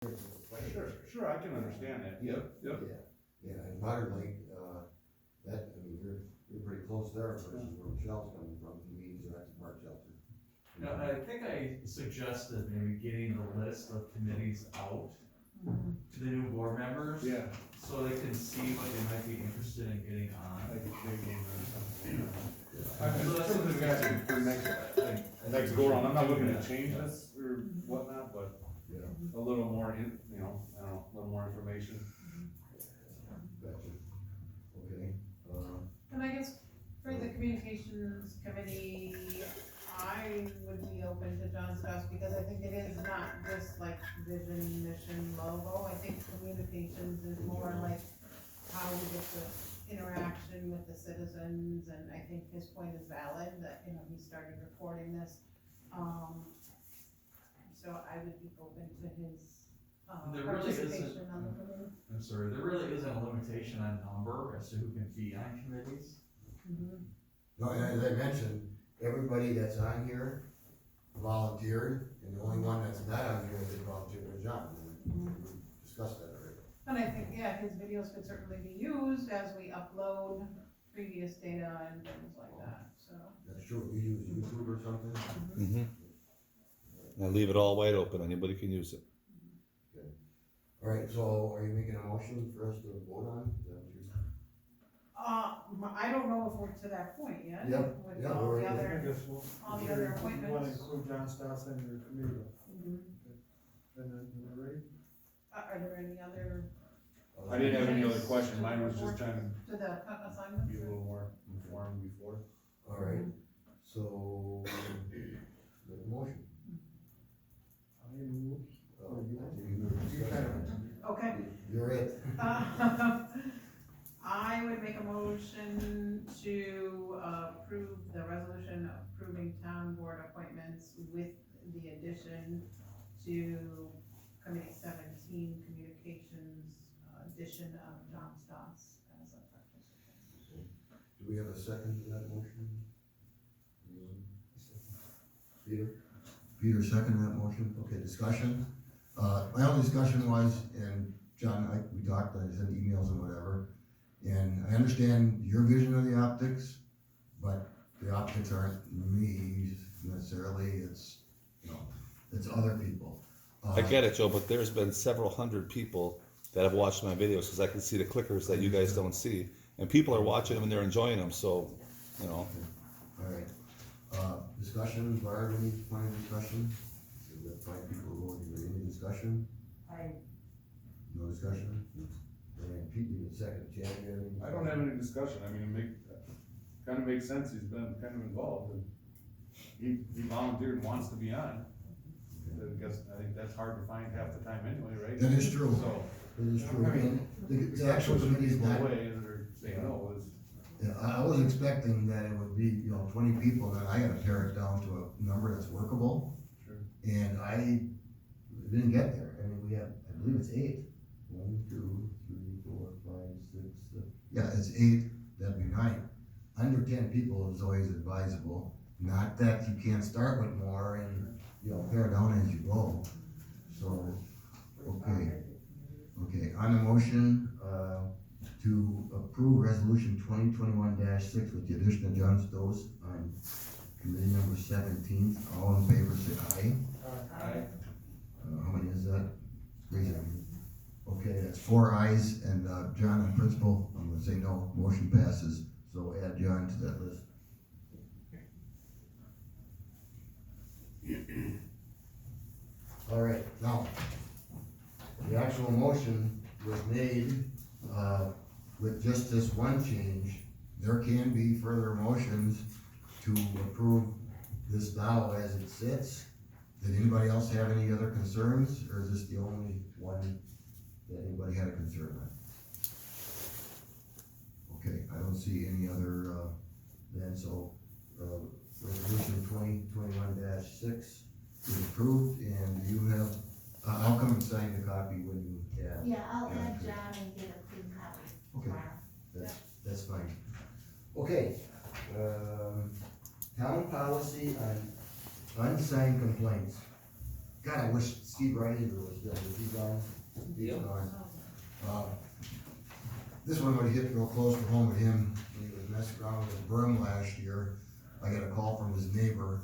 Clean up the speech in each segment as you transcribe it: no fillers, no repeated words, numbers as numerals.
Sure, I can understand that, yep. Yeah, and Potter Lake, that, I mean, you're pretty close there versus where Michelle's coming from, the meetings are at the park shelter. Yeah, I think I suggested maybe getting the list of committees out to the new board members. Yeah. So they can see what they might be interested in getting on. Like a big game or something. So that's something we gotta do for next go around, I'm not looking to change this or whatnot, but Yeah, a little more, I don't know, a little more information. gotcha. Okay, And I guess for the communications committee, I would be open to John's House, because I think it is not just like vision, mission, logo. I think communications is more like how we get the interaction with the citizens, and I think his point is valid, that, he started recording this. So I would be open to his, There really isn't- participation on the committee. I'm sorry, there really isn't a limitation on number as to who can be on committees. no, and as I mentioned, everybody that's on here volunteered, and the only one that's not on here that volunteered was John. We discussed that already. And I think, yeah, his videos could certainly be used as we upload previous data and things like that, so. That's true, you use YouTube or something? Mm-hmm. I leave it all wide open, anybody can use it. Alright, so are you making a motion for us to vote on? Is that what you're? I don't know if we're to that point yet. Yep, With yeah, all we're- the I other, guess we'll. all the other You wanna appointments. include John Stoss in your committee, Mhm. and then, we're ready? Are there any other, I didn't have any other question, mine was just trying to the to assignments? be a little more informed before. Alright, so, make a motion. I move. You Okay. You're it. I would make a motion to approve the resolution approving town board appointments with the addition to committee 17 communications, addition of John Stoss as a participant. Do we have a second to that motion? Peter? Peter seconded that motion, okay, discussion. My only discussion was, and John, we talked, I sent emails and whatever, and I understand your vision of the optics, but the optics aren't me necessarily, it's, it's other people. I get it, Joe, but there's been several hundred people that have watched my videos, because I can see the clickers that you guys don't see, and people are watching them and they're enjoying them, so, Alright, discussion, Barb, any final discussion? We've got 5 people voting, any discussion? No discussion? And Pete, you can second, Chad, you have any? I don't have any discussion, I mean, kinda makes sense, he's been kind of involved, and he volunteered and wants to be on. I think that's hard to find half the time anyway, right? That is true. So, It is true, and the the actual committee's people not, away that are saying no is, yeah, I was expecting that it would be, 20 people, and I gotta pare it down to a number that's workable. Sure. And I didn't get there, I mean, we have, I believe it's 8. 1, 2, 3, 4, 5, 6, 7. Yeah, it's 8, that'd be 9. Under 10 people is always advisable, not that you can't start with more and, pare down as you go. So, okay, on the motion, to approve resolution 2021-6 with the addition of John Stoss on committee number 17, all in favor say aye. How many is that? Raise it. Okay, that's 4 ayes, and John, in principle, I'm gonna say no, motion passes, so add John to that list. All right, now, the actual motion was made, with just this one change. There can be further motions to approve this now as it sits. Did anybody else have any other concerns, or is this the only one that anybody had a concern on? Okay, I don't see any other, then, so, resolution 2021-6 is approved, and you have, I'll come and sign the copy when you add. Yeah, I'll Yeah, add okay. John and get a clean copy Okay. tomorrow. That's fine. Okay, town policy on unsigned complaints. God, I wish Steve Reiniger was dead, is he gone? He's gone. This one would hit real close to home with him when he was messing around with his berm last year. I got a call from his neighbor,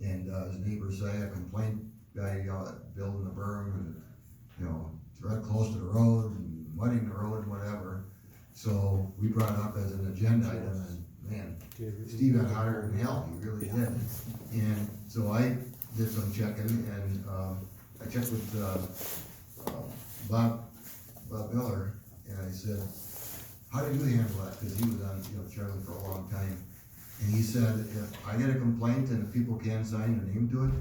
and his neighbor said, I had a complaint, guy building the berm and, you know, it's right close to the road and muddying the road, whatever. So we brought it up as an agenda item, and man, Steve got hotter than hell, he really did. And so I did some checking, and I checked with Bob Miller, and I said, how did you handle that? Because he was on, chairman for a long time. And he said, if I get a complaint and if people can't sign their name to it,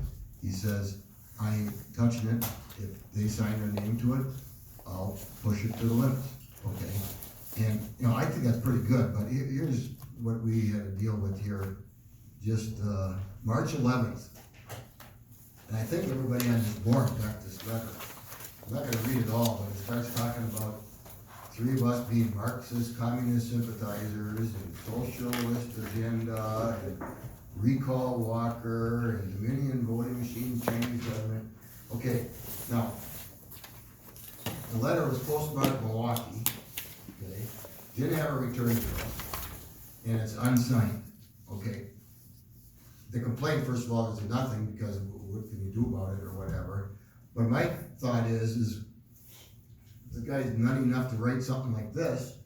he says, I ain't touching it. If they sign their name to it, I'll push it to the limits, okay? And, I think that's pretty good, but here's what we had to deal with here, just, March 11th. And I think everybody on this board got this letter. I'm not gonna read it all, but it starts talking about 3 of us being Marxist, communist sympathizers, and socialist agenda, and recall Walker, and Dominion voting machine, Chinese government. Okay, now, the letter was postmarked Milwaukee, okay, didn't have a return address, and it's unsigned, okay? The complaint, first of all, is nothing, because what can you do about it, or whatever, but my thought is the guy's nutty enough to write something like this,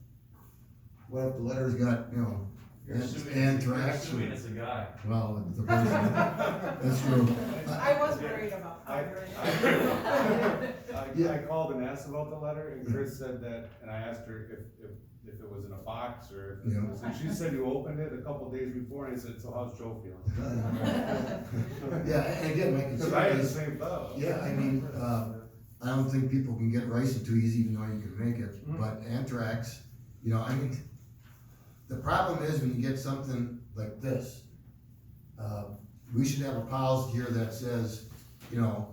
what if the letter's got, You're assuming anthrax? it's a guy. Well, the person, that's true. I was worried about I called and asked about the letter, and Chris said that, and I asked her if it was in a box, or if it was, and she said you opened it a couple days before, and I said, so how's Joe feeling? Yeah, and again, my Cause I concern had the is, same thought. yeah, I mean, I don't think people can get ricin too easy, even though you can make it, but anthrax, I mean, the problem is when you get something like this, we should have a policy here that says, and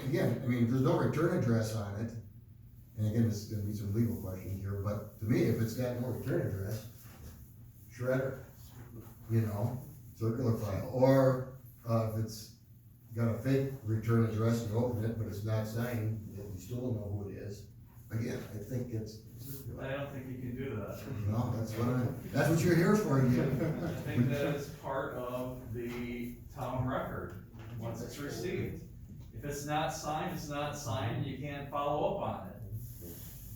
again, I mean, if there's no return address on it, and again, there's gonna be some legal questions here, but to me, if it's got no return address, shredder, circular file, or, if it's got a fake return address and you open it, but it's not signed, then you still don't know who it is. Again, I think it's, I don't think you can do that. no, that's what you're here for, you. I think that is part of the town record, once it's received. If it's not signed, it's not signed, and you can't follow up on it.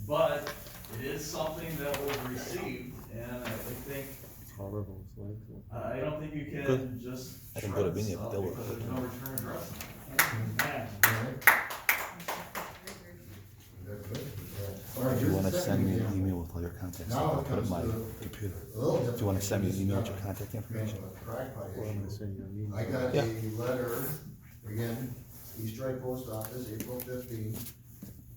But it is something that was received, and I think, I don't think you can Good. just I can shred go to Vinny stuff and Bill. because there's no return address. Do you wanna send me an email with all your contacts? Now I'll it put it in comes my to computer. a little Do you wanna different. send me an email with This your is contact kind information? of a crackpot Well, I'm gonna issue. send you an email. I got Yeah. a letter, again, East Troy Post Office, April 15th,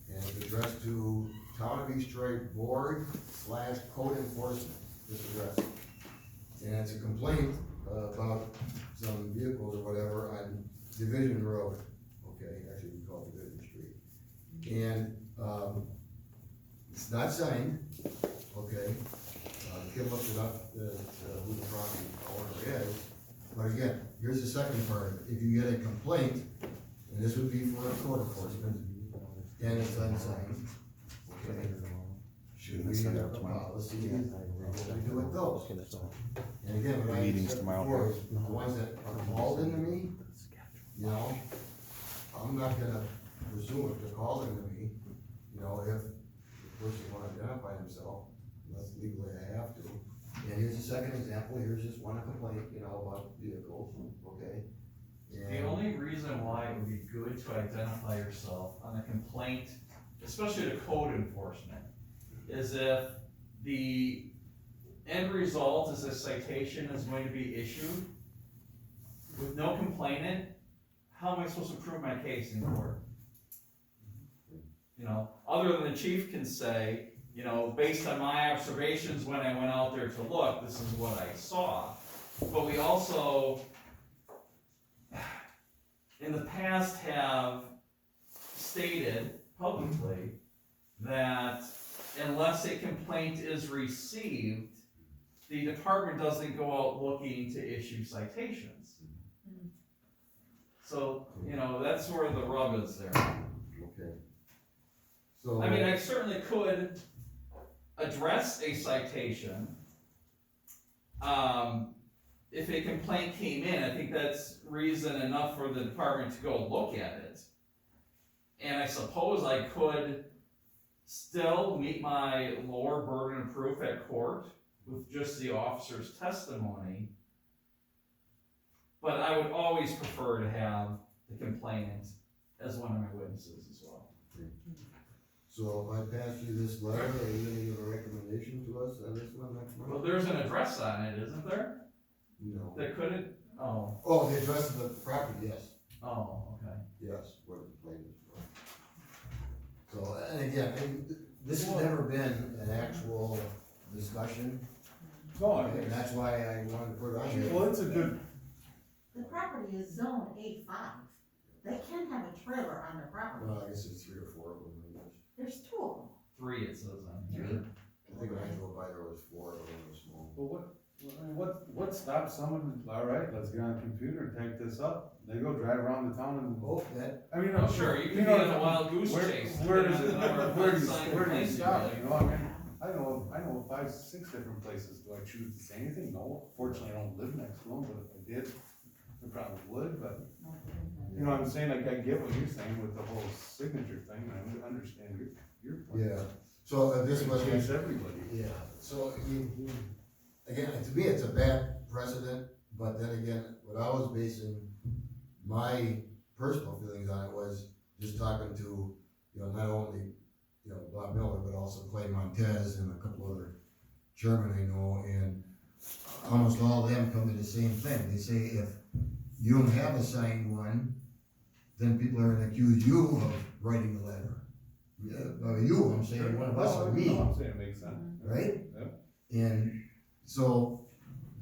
and it's addressed to Town of East Troy Board / Code Enforcement, this address. And it's a complaint about some vehicles or whatever on Division Road, okay, actually we call it Division Street. And, it's not signed, okay, Kim looked it up, who the property owner is. But again, here's the second part of it, if you get a complaint, and this would be for a code enforcement, and it's unsigned, okay, should we have a policy, what we do with those? Okay, that's all. And again, what I Meetings said tomorrow. before is, the ones that are called into me, I'm not gonna presume if they're called into me, if the person wanna identify himself, unless legally I have to. And here's a second example, here's just one complaint, about vehicles, okay? The And- only reason why it would be good to identify yourself on a complaint, especially to code enforcement, is if the end result is a citation is going to be issued with no complainant, how am I supposed to prove my case in court? Other than the chief can say, based on my observations when I went out there to look, this is what I saw. But we also, in the past, have stated publicly that unless a complaint is received, the department doesn't go out looking to issue citations. So, you know, that's where the rub is there. Okay. So. I mean, I certainly could address a citation. If a complaint came in, I think that's reason enough for the department to go look at it. And I suppose I could still meet my lower burden of proof at court with just the officer's testimony. But I would always prefer to have the complainant as one of my witnesses as well. So if I pass you this letter, are you gonna give a recommendation to us on this one next Well, month? there's an address on it, isn't there? No. That couldn't, oh, Oh, the address of the property, yes, oh, okay. yes, where the complaint is from. So, and again, this has never been an actual discussion, No, I and mean, that's why I wanted to put it on here. well, it's a good, The property is zone A5. They can have a trailer on their property. Well, I guess there's 3 or 4 of them, I guess. There's 2 of them. 3 it says on here. I think when I drove by, there was 4 of them, were small. well, what stops someone, all right, let's get on the computer and type this up, they go drive around the town and, Oh, that, I mean, Oh, sure, you can be on a wild goose chase. Where does depending it, on the number of where do you unsigned complaints you stop, get. you know, I mean, I know 5, 6 different places, do I choose to say anything? No, fortunately, I don't live next to them, but if I did, I probably would, but, you know what I'm saying, like, I get what you're saying with the whole signature thing, I understand your point. yeah, so this was. Chase everybody. Yeah, so, again, to me, it's a bad precedent, but then again, what I was basing my personal feelings on it was just talking to, you know, not only, you know, Bob Miller, but also Clay Montez and a couple other chairmen I know, and almost all of them come to the same thing. They say if you don't have a signed one, then people are gonna accuse you of writing the letter. Yeah, you, I'm saying one of us or me. No, I'm saying it makes sense. Right? Yep. And so,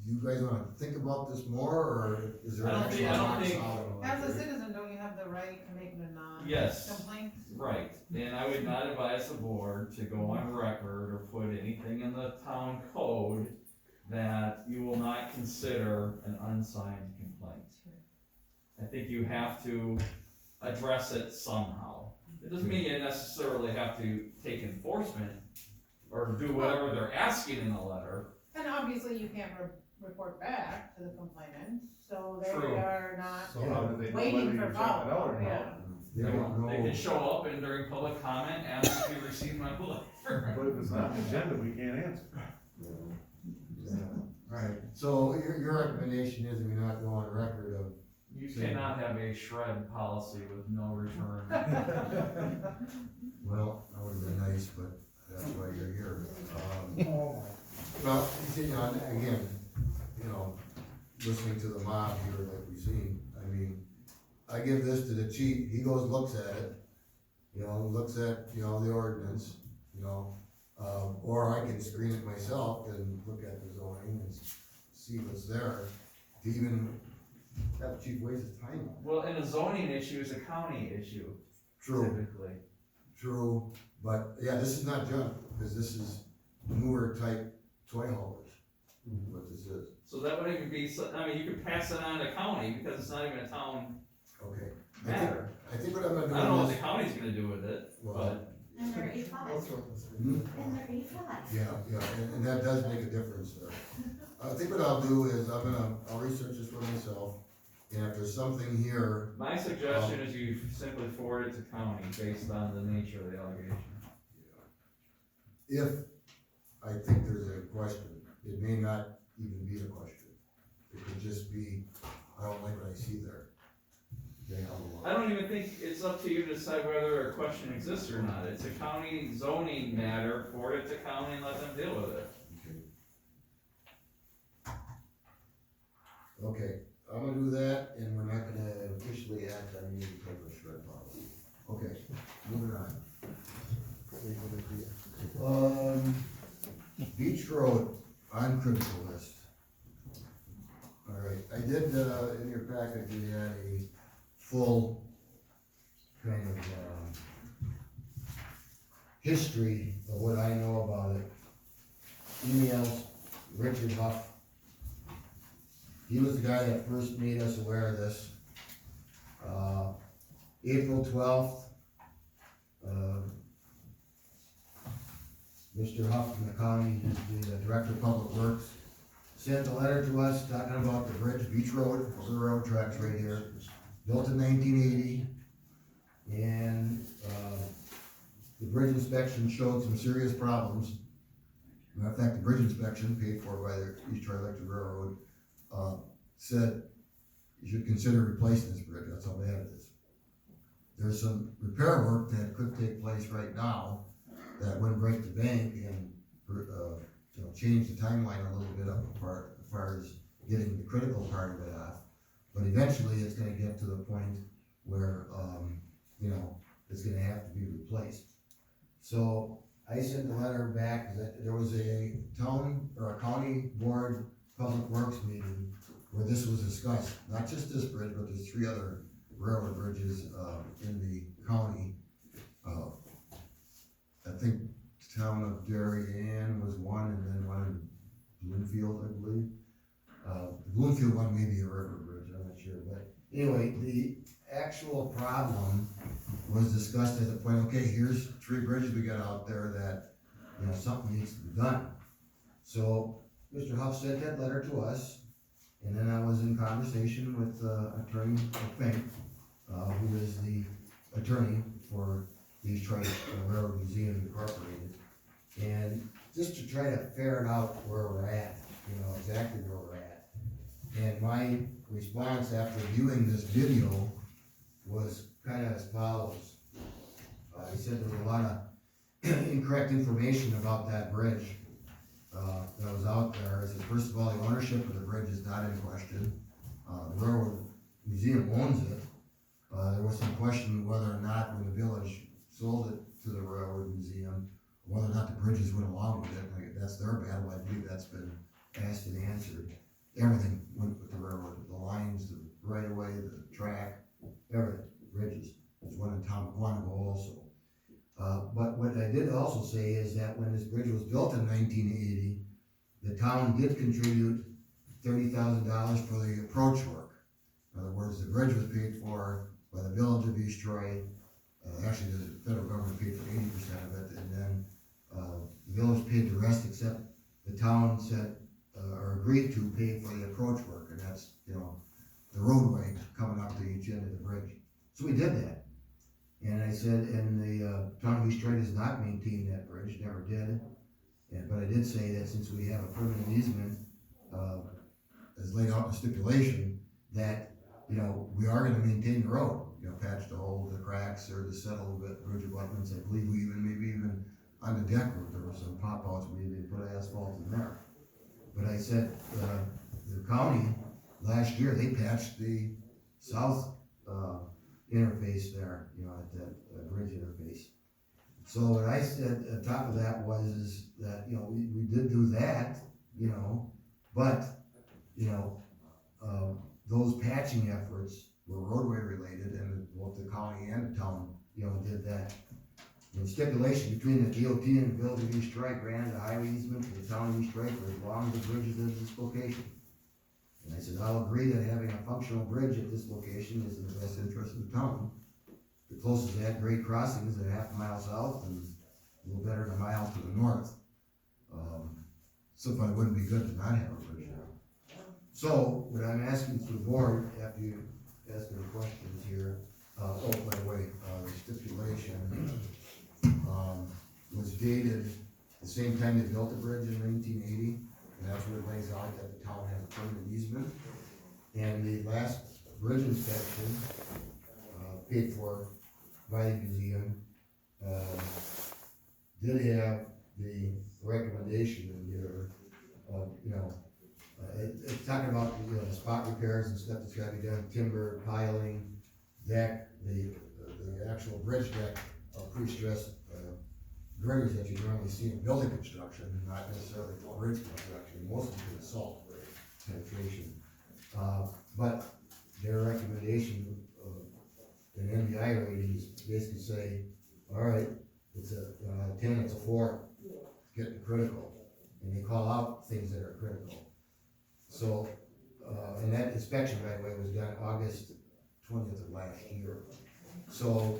do you guys wanna think about this more, or is there I an don't actual? think- I don't think- solid one? As a citizen, don't you have the right to make a Yes. non-complaint? Right, and I would not advise the board to go on record or put anything in the town code that you will not consider an unsigned complaint. I think you have to address it somehow. It doesn't mean you necessarily have to take enforcement or do whatever they're asking in the letter. And obviously, you can't report back to the complainant, so they True. are not So how do they know waiting whether for you check it out or follow, yeah. not? They don't They can know, show up and during public comment, ask if you received my letter. But if it's not an agenda, we can't answer. yeah, right, so your recommendation is we not go on record of, You cannot have a shred policy with no return. well, that would've been nice, but that's why you're here. Oh, Well, you know, again, you know, listening to the mob here that we've seen, I mean, I give this to the chief, he goes, looks at it, you know, looks at, you know, the ordinance, you know, or I can screen it myself and look at the zoning and see what's there, to even have chief waste his time on it. Well, and a zoning issue is a county issue True, typically. true, but, yeah, this is not junk, because this is newer type toy haulers, what this is. So that would even be, I mean, you could pass it on to county because it's not even a town Okay. matter. I think what I'm gonna do. I don't know what is- the county's gonna do with it, Well, but And they're that's A5. what this is. And they're A5. yeah, and that does make a difference there. I think what I'll do is I'll research this for myself, and if there's something here, my suggestion is you simply forward it to county based on the nature of the allegation. if I think there's a question, it may not even be a question. It could just be, I don't like what I see there. Okay, I'll- I don't even think it's up to you to decide whether a question exists or not. It's a county zoning matter, forward it to county and let them deal with it. Okay, I'm gonna do that, and we're not gonna officially act on any type of shred policy. Okay, moving on. Beach Road, on critical list. Alright, I did, in your packet, you had a full kind of, history of what I know about it. Emails, Richard Huff. He was the guy that first made us aware of this. April 12th, Mr. Huff from the county, the Director of Public Works, sent a letter to us talking about the bridge, Beach Road, over the railroad tracks right here, built in 1980. And, the bridge inspection showed some serious problems. Matter of fact, the bridge inspection, paid for by the East Troy Electric Railroad, said you should consider replacing this bridge, that's how bad it is. There's some repair work that could take place right now that wouldn't break the bank and, change the timeline a little bit as far as getting the critical part of it off. But eventually, it's gonna get to the point where, it's gonna have to be replaced. So I sent the letter back, that there was a town or a county board public works meeting where this was discussed, not just this bridge, but there's 3 other railroad bridges, in the county. I think the town of Darien was one, and then one in Bloomfield, I believe. The Bloomfield one may be a railroad bridge, I'm not sure, but anyway, the actual problem was discussed at the point, okay, here's 3 bridges we got out there that, something needs to be done. So, Mr. Huff sent that letter to us, and then I was in conversation with, Attorney Fink, who is the attorney for the East Troy Railroad Museum Incorporated. And just to try to ferret out where we're at, exactly where we're at. And my response after viewing this video was kind of as follows. He said there was a lot of incorrect information about that bridge that was out there. He said, first of all, the ownership of the bridge is not in question. The Railroad Museum owns it. There was some question whether or not when the village sold it to the Railroad Museum, whether or not the bridges went along with it. Like, that's their battle. I believe that's been asked and answered. Everything went with the railroad, the lines, the right of way, the track, everything, bridges. There's one in town, Quantico also. But what I did also say is that when this bridge was built in 1980, the town did contribute $30,000 for the approach work. In other words, the bridge was paid for by the village of East Troy. Actually, the federal government paid for 80% of it, and then the village paid the rest, except the town said, or agreed to pay for the approach work, and that's, the roadway coming up to each end of the bridge. So we did that. And I said, and the town of East Troy does not maintain that bridge, never did. But I did say that since we have a permanent easement, as laid out in the stipulation, that, we are gonna maintain the road, patch the hole, the cracks, or to settle the bridge abutments. I believe we maybe even on the deck roof, there were some pop outs, we did put asphalt in there. But I said, the county, last year, they patched the south, interface there, at that bridge interface. So what I said on top of that was that, we did do that, but, those patching efforts were roadway related, and both the county and the town, did that. The stipulation between the DOT and the village of East Troy granted a highway easement to the town of East Troy for as long as the bridge is at this location. And I said, I'll agree that having a functional bridge at this location is in the best interest of the town. The closest they had grade crossings at half a mile south and a little better than a mile to the north. So it wouldn't be good to not have a bridge there. So what I'm asking for the board, after you ask any questions here, by the way, the stipulation was dated the same time they built the bridge in 1980, and that's where it lays out that the town has a permanent easement. And the last bridge inspection, paid for by the museum, did have the recommendation in here of, it's talking about, the spot repairs and stuff that's gotta be done, timber, piling, deck, the actual bridge deck, pre-stressed, girders that you normally see in building construction, not necessarily for bridge construction, mostly for the salt penetration. But their recommendation, in MBI ratings, basically say, all right, it's a 10, it's a 4, it's getting critical, and they call out things that are critical. So, and that inspection, by the way, was done August 20th of last year. So,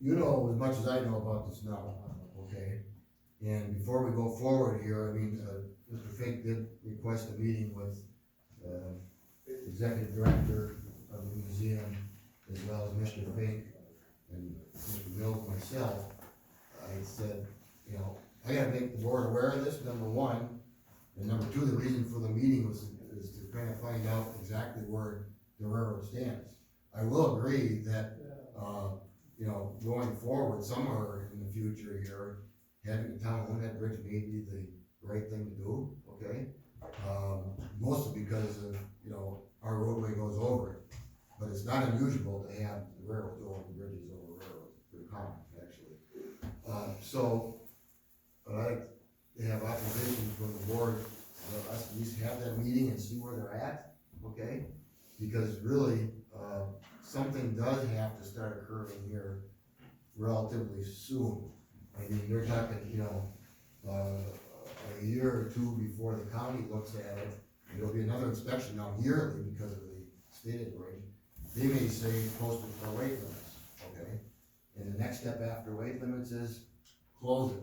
you know as much as I know about this now, okay? And before we go forward here, I mean, Mr. Fink did request a meeting with, Executive Director of the museum, as well as Mr. Fink and Mr. Mills, myself. I said, you know, I gotta make the board aware of this, number one, and number two, the reason for the meeting is to kind of find out exactly where the railroad stands. I will agree that, you know, going forward somewhere in the future here, having the town own that bridge may be the right thing to do, okay? Mostly because of, you know, our roadway goes over it. But it's not unusual to have the railroad go over bridges over railroads, pretty common, actually. So, but I like to have opposition from the board, us at least have that meeting and see where they're at, okay? Because really, something does have to start occurring here relatively soon. I mean, you're talking, you know, a year or two before the county looks at it, there'll be another inspection now yearly because of the state of the bridge. They may say posted for weight limits, okay? And the next step after weight limits is close it,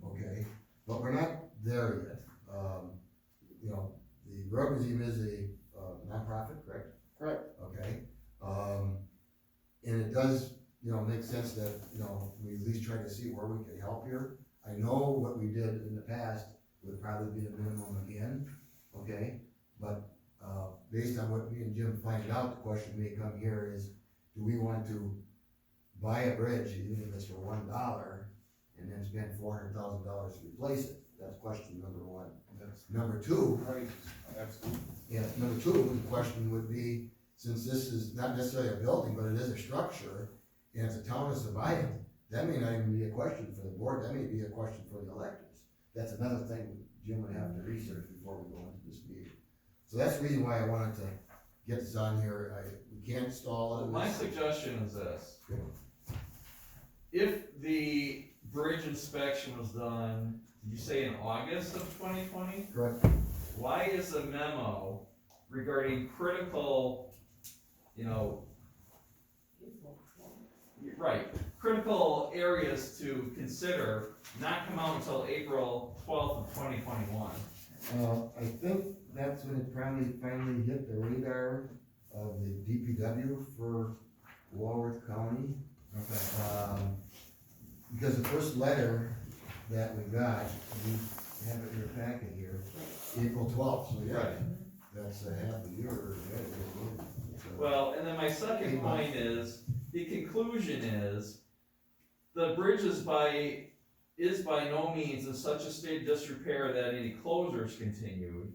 okay? But we're not there yet. You know, the Railroad Museum is a nonprofit, correct? Correct. Okay, and it does, you know, make sense that, you know, we at least try to see where we can help here. I know what we did in the past would probably be the minimum again, okay? But, based on what me and Jim find out, the question may come here is, do we want to buy a bridge, even if it's for $1, and then spend $400,000 to replace it? That's question number one. That's Number two, right, absolutely. yeah, number two, the question would be, since this is not necessarily a building, but it is a structure, and if the town is to buy it, that may not even be a question for the board, that may be a question for the electors. That's another thing Jim would have to research before we go into this meeting. So that's the reason why I wanted to get this on here. We can't stall it. My suggestion is this. If the bridge inspection was done, did you say in August of 2020? Correct. Why is a memo regarding critical, you know, right, critical areas to consider not come out until April 12th of 2021? I think that's when it probably finally hit the radar of the DPW for Walworth County. Because the first letter that we got, we have it in your packet here, April 12th, so yeah, Right. that's a half a year. So- Well, and then my second point is, the conclusion is, the bridge is by no means in such a state of disrepair that any closures continued,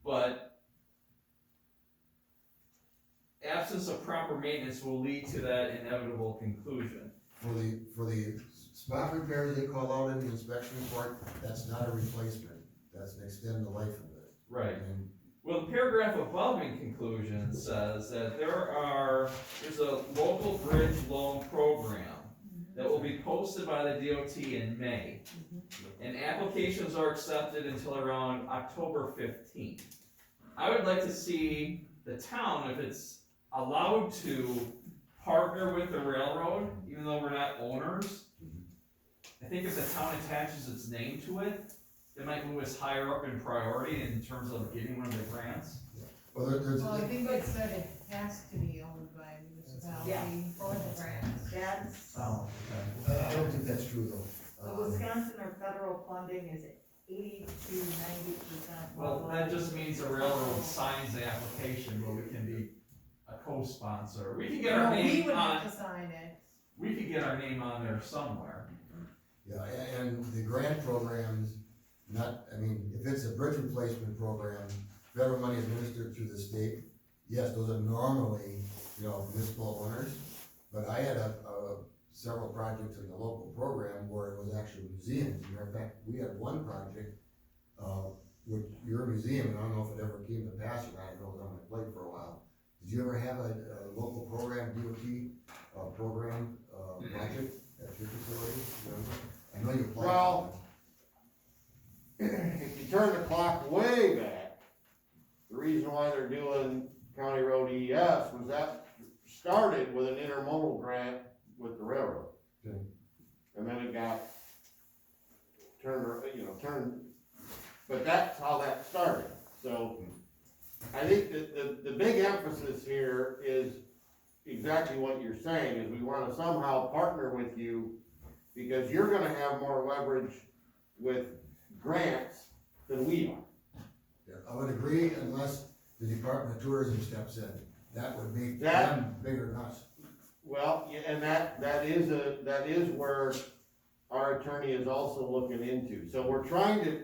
but absence of proper maintenance will lead to that inevitable conclusion. For the spot repairs they call out in the inspection report, that's not a replacement, that's an extend the life of it. Right. And Well, the paragraph above in conclusion says that there's a local bridge loan program that will be posted by the DOT in May. And applications are accepted until around October 15th. I would like to see the town, if it's allowed to partner with the railroad, even though we're not owners. I think if the town attaches its name to it, it might move us higher up in priority in terms of getting one of the grants. Well, there's, Well, I think it said it has to be owned by a municipality for the grants. That's, Oh, I don't think that's true though. the Wisconsin or federal funding is 80 to 90%. Well, that just means the railroad signs the application, but we can be a co-sponsor. We can get our No, we name would have on, to sign it. we could get our name on there somewhere. Yeah, and the grant programs, not, I mean, if it's a bridge replacement program, federal money administered through the state, yes, those are normally, you know, municipal owners. But I had several projects in the local program where it was actually museums. As a matter of fact, we had one project, with your museum, and I don't know if it ever came to pass or not, I know it was on my plate for a while. Did you ever have a local program, DOT, program, project at your facility? Remember? I know you applied. Well, if you turn the clock way back, the reason why they're doing County Road ES was that and then it got turned, but that's how that started. So I think that the big emphasis here is exactly what you're saying, is we wanna somehow partner with you, because you're gonna have more leverage with grants than we are. Yeah, I would agree unless the Department of Tourism steps in. That would make That- them bigger than us. Well, yeah, and that is where our attorney is also looking into. So we're trying to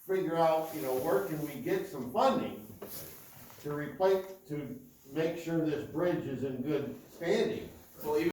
figure out, where can we get some funding to make sure this bridge is in good standing. Well, even